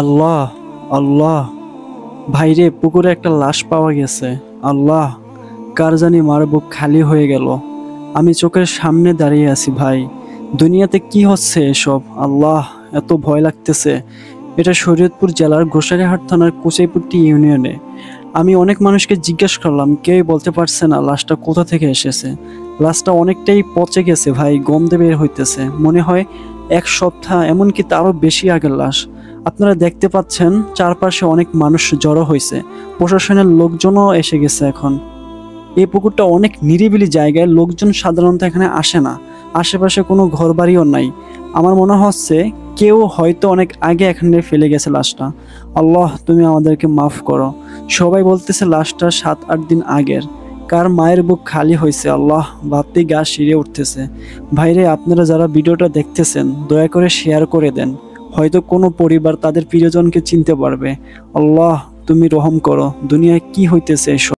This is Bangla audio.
আল্লাহ, আল্লাহ, ভাইরে পুকুরে একটা লাশ পাওয়া গেছে। আল্লাহ, কার জানি মার বুক খালি হয়ে গেল। আমি চোখের সামনে দাঁড়িয়ে আছি ভাই। দুনিয়াতে কি হচ্ছে এসব? আল্লাহ, এত ভয় লাগতেছে। এটা শরীয়তপুর জেলার গোসাইরহাট থানার কুচাইপট্টি ইউনিয়নে। আমি অনেক মানুষকে জিজ্ঞেস করলাম, কেউই বলতে পারছে না লাশটা কোথা থেকে এসেছে। লাশটা অনেকটাই পচে গেছে ভাই, গন্ধে বের হইতেছে। মনে হয় 1 সপ্তাহ, এমনকি তারও বেশি আগের লাশ। আপনারা দেখতে পাচ্ছেন চারপাশে অনেক মানুষ জড়ো হয়েছে। প্রশাসনের লোকজনও এসে গেছে এখন। এই পুকুরটা অনেক নিরিবিলি জায়গায়, লোকজন সাধারণত এখানে আসে না। আশেপাশে কোনো ঘরবাড়িও নাই। আমার মনে হচ্ছে কেউ হয়তো অনেক আগে এখানে ফেলে গেছে লাশটা। আল্লাহ, তুমি আমাদেরকে মাফ করো। সবাই বলতেছে লাশটা 7-8 দিন আগের। কার মায়ের বুক খালি হয়েছে আল্লাহ, ভাবতেই গা শিরে উঠতেছে। ভাইরে, আপনারা যারা ভিডিওটা দেখতেছেন দয়া করে শেয়ার করে দেন। হয়তো কোনো পরিবার তাদের প্রিয়জনকে চিনতে পারবে। আল্লাহ, তুমি রহম করো। দুনিয়ায় কি হইতেছে এসব?